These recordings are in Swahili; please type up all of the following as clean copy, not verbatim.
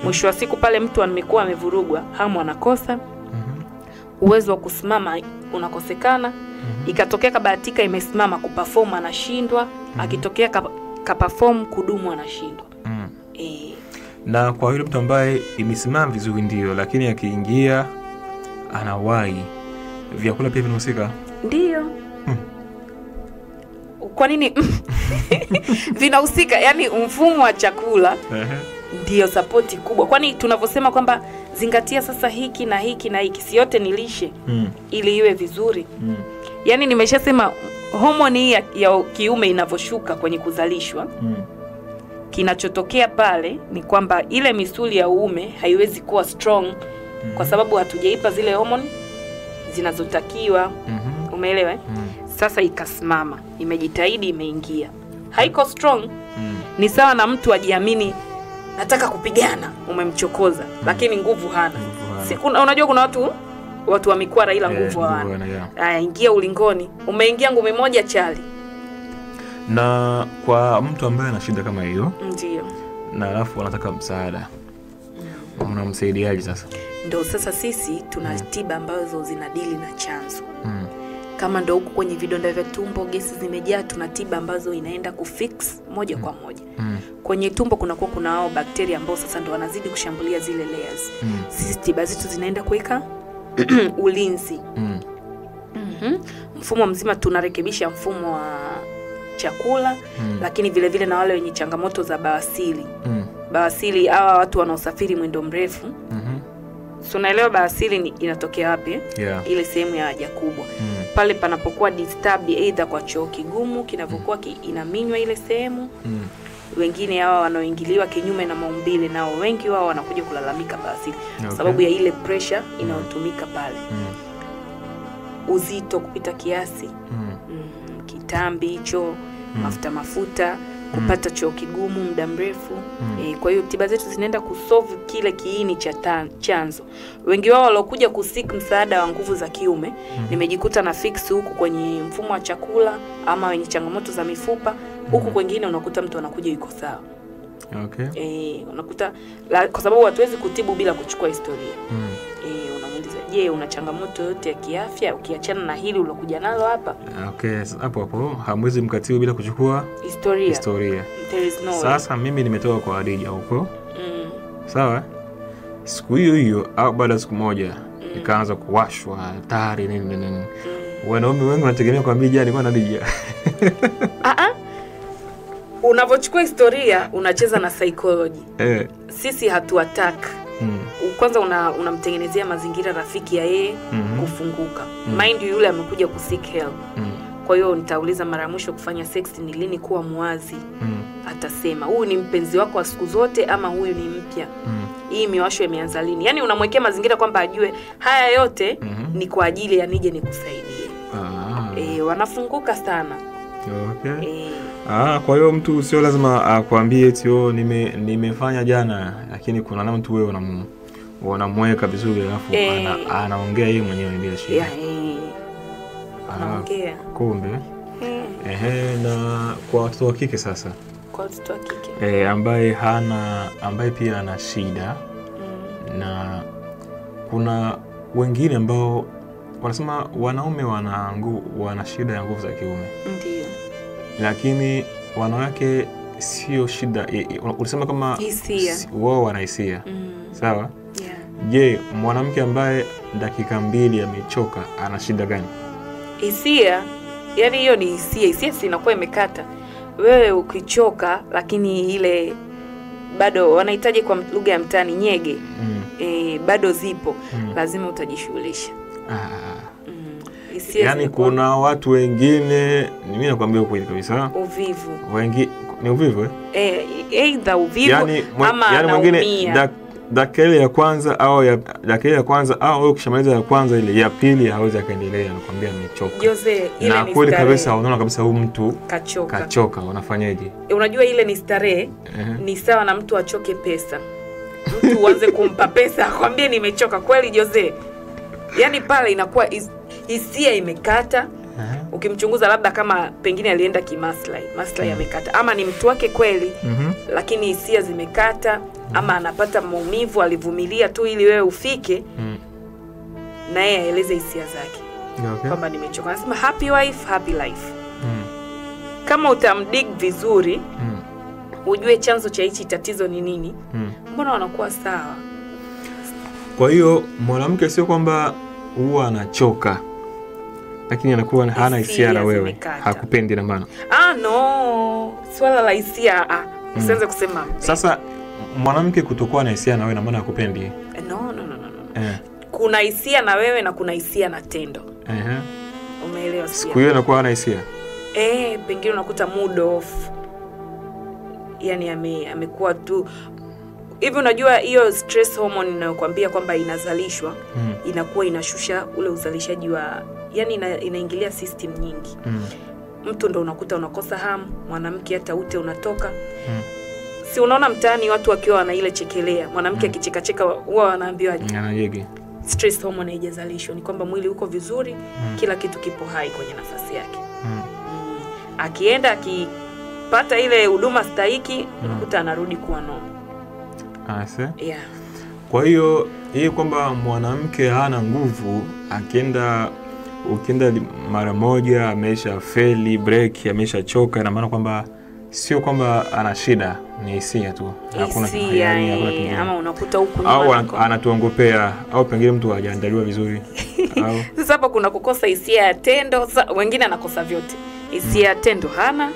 Mwisho wa siku pale mtu amekuwa amevurugwa, hamu anakosa. Uwezo wa kusimama unakosekana. Ikatokea kabahatika imesimama kuperform anashindwa, akitokea kaperform kudumu anashindwa. Na kwa yule mtu ambaye imesimama vizuri ndio, lakini akiingia anawahi, vyakula pia vinahusika? Ndio. Kwa nini? Vinahusika, yani mfumo wa chakula ndio support kubwa. Kwani tunavyosema kwamba zingatia sasa hiki na hiki na hiki, si yote ni lishe ili iwe vizuri. Yani nimeshasema homoni ya kiume inavyoshuka kwenye kuzalishwa, kinachotokea pale ni kwamba ile misuli ya uume haiwezi kuwa strong kwa sababu hatujaipa zile homoni zinazotakiwa. Umeelewa? Sasa ikasimama, imejitahidi, imeingia, haiko strong. Ni sawa na mtu ajiamini, nataka kupigana, umemchokoza lakini nguvu hana. Unajua kuna watu wa mikwara ila nguvu hawana. Haya, ingia ulingoni, umeingia ngumi moja chali. Na kwa mtu ambaye ana shida kama hiyo, ndio, na alafu anataka msaada, unamsaidiaje sasa? Ndio sasa sisi tuna tiba ambazo zinadili na chanzo. Kama ndo huko kwenye vidonda vya tumbo, gesi zimejaa, tuna tiba ambazo inaenda kufix moja kwa moja. Kwenye tumbo kuna hao bakteria ambao sasa ndo wanazidi kushambulia zile layers. Sisi tiba zetu zinaenda kuweka ulinzi. Mfumo mzima tunarekebisha mfumo wa chakula, lakini vile vile na wale wenye changamoto za bawasiri. Bawasiri hawa watu wanaosafiri mwendo mrefu. So unaelewa bawasiri inatokea wapi? Ile sehemu ya haja kubwa. Pale panapokuwa disturbed either kwa choo kigumu kinavyokuwa inaminywa ile sehemu. Wengine hawa wanaoingiliwa kinyume na maumbile, nao wengi wao wanakuja kulalamika bawasiri kwa sababu ya ile pressure inayotumika pale. Uzito kupita kiasi, kitambi hicho, mafuta, kupata choo kigumu muda mrefu. Kwa hiyo tiba zetu zinaenda kusolve kile kiini cha chanzo. Wengi wao walokuja kusik msaada wa nguvu za kiume, nimejikuta na fix huku kwenye mfumo wa chakula ama wenye changamoto za mifupa. Huku kwingine unakuta mtu anakuja yuko sawa. Unakuta kwa sababu hatuwezi kutibu bila kuchukua historia. Unamuuliza, je, una changamoto yote ya kiafya ukiachana na hili ulokuja nalo hapa? Hapo hamwezi mkatibu bila kuchukua historia. There is no sasa way. Mimi nimetoka kwa Hadija huko. Sawa? Siku hiyo au baada siku moja nikaanza kuwashwa hatari nini. Wanaume wengi wanategemea kwa mimi jana kwa Hadija. Unavochukua historia unacheza na psychology. Sisi hatu attack. Kwanza unamtengenezea mazingira rafiki ya yeye kufunguka. Mind yule amekuja kuseek help. Kwa hiyo nitauliza mara mwisho kufanya sex ni lini, kuwa muwazi. Atasema huyu ni mpenzi wako wa siku zote ama huyu ni mpya. Hii miwasho imeanza lini? Yaani unamwekea mazingira kwamba ajue haya yote ni kwa ajili ya nije nikusaidie. Wanafunguka sana. Kwa hiyo mtu sio lazima akwambie eti nimefanya jana, lakini kuna namna mtu wewe unamweka vizuri alafu anaongea yeye mwenyewe bila shida. Anaongea. Kumbe. Na kwa watoto wa kike sasa. Kwa watoto wa kike. Ambaye pia ana shida. Na kuna wengine ambao wanasema wanaume wana shida ya nguvu za kiume. Ndio. Lakini wanawake sio shida. Unasema kama wao wana hisia. Sawa? Je, mwanamke ambaye dakika 2 amechoka ana shida gani? Hisia, yani hiyo ni hisia. Hisia inakuwa imekata. Wewe ukichoka lakini ile bado wanahitaji kwa lugha ya mtaani nyege. Bado zipo. Lazima utajishughulisha. Yani kuna watu wengine, mimi nakwambia ukweli kabisa, uvivu. Ni uvivu either uvivu ama mwingine dakika ya kwanza au ukishamaliza ya kwanza ile ya pili hawezi akaendelea, nakwambia amechoka. Jose, ile na ni kweli kabisa, unaona kabisa huyu mtu kachoka, unafanyaje? Unajua ile ni starehe. Ni sawa na mtu achoke pesa. Mtu uanze kumpa pesa akwambie nimechoka, kweli Jose? Yani pale inakuwa hisia imekata. Ukimchunguza labda kama pengine alienda kimaslahi, maslahi yamekata, ama ni mtu wake kweli lakini hisia zimekata, ama anapata maumivu alivumilia tu ili wewe ufike, na yeye aeleze hisia zake. Okay. Kwamba nimechoka. Anasema happy wife, happy life. Kama utamdig vizuri, ujue chanzo cha hichi tatizo ni nini, mbona wanakuwa sawa. Kwa hiyo mwanamke sio kwamba huwa anachoka, lakini anakuwa hana hisia na wewe, hakupendi na maana. No, swala la hisia usianze kusema. Sasa mwanamke kutokuwa na hisia na wewe na maana hakupendi. No. Kuna hisia na wewe na kuna hisia na tendo. Umeelewa sio? Siku hiyo anakuwa hana hisia. Pengine unakuta mood off. Yaani amekuwa tu hivi. Unajua hiyo stress hormone inayokuambia kwamba inazalishwa, inakuwa inashusha ule uzalishaji wa, yani inaingilia system nyingi. Mtu ndo unakuta unakosa hamu, mwanamke hata ute unatoka. Si unaona mtaani watu wakiwa wana ile chekelea, mwanamke akicheka cheka huwa wanaambiwa anayege. Stress hormone haijazalishwa, ni kwamba mwili uko vizuri, kila kitu kipo hai kwenye nafasi yake. Akienda akipata ile huduma stahiki, unakuta anarudi kuwa normal. Yeah. Kwa hiyo hii kwamba mwanamke hana nguvu, ukienda mara moja amesha feli, break, amesha choka, ina maana kwamba sio kwamba ana shida, ni hisia tu. Hakuna kingine. Ama unakuta huku au anatuongopea, au pengine mtu hajaandaliwa vizuri. Sasa hapa kuna kukosa hisia ya tendo. Wengine anakosa vyote. Hisia ya tendo hana,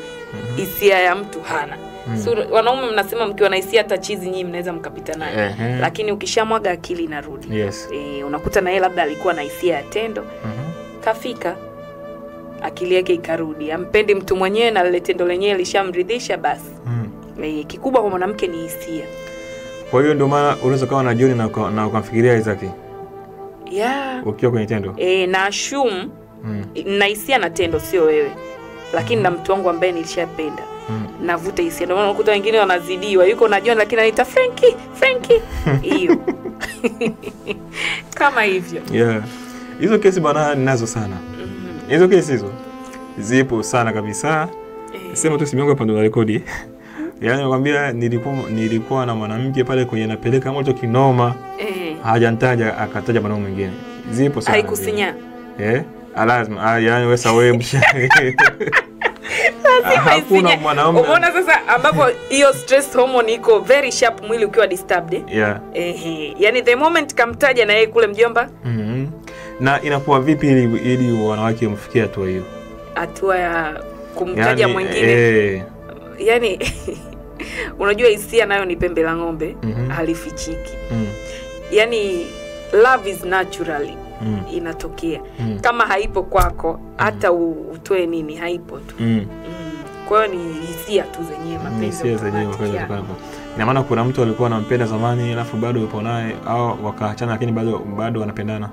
hisia ya mtu hana. So, wanaume mnasema mkiwa na hisia hata chizi nyinyi mnaweza mkapita naye. Lakini ukishamwaga akili inarudi. Yes. Unakuta na yeye labda alikuwa na hisia ya tendo. Kafika akili yake ikarudi. Ampendi mtu mwenyewe na lile tendo lenyewe lishamridhisha basi. Kikubwa kwa mwanamke ni hisia. Kwa hiyo ndio maana unaweza kawa na John na ukamfikiria Isaac. Yeah. Ukiwa kwenye tendo. Na assume na hisia na tendo sio wewe. Lakini na mtu wangu ambaye nilishapenda. Navuta hisia. Ndio maana unakuta wengine wanazidiwa. Yuko na John lakini anaita Frankie. Hiyo. Kama hivyo. Yeah. Hizo kesi bana ninazo sana. Hizo kesi hizo zipo sana kabisa. Sema tu simu yangu hapa ndo rekodi. Yaani nakwambia nilikuwa na mwanamke pale kwenye napeleka moto kinoma. Hajanitaja akataja mwanaume mwingine. Zipo sana. Haikusinya. Lazima yaani wewe msha. Hakuna mwanaume. Umeona sasa ambapo hiyo stress hormone iko very sharp, mwili ukiwa disturbed. Yeah. Yaani the moment kamtaja na yeye kule mjomba. Na inakuwa vipi ili wanawake mfikie hatua hiyo? Hatua ya kumtaja mwingine. Yaani unajua hisia nayo ni pembe la ng'ombe, halifichiki. Yaani love is naturally inatokea. Kama haipo kwako, hata utoe nini haipo tu. Kwa hiyo ni hisia tu zenyewe, mapenzi zenyewe. Ina maana kuna mtu alikuwa anampenda zamani alafu bado yupo naye, au wakaachana lakini bado wanapendana.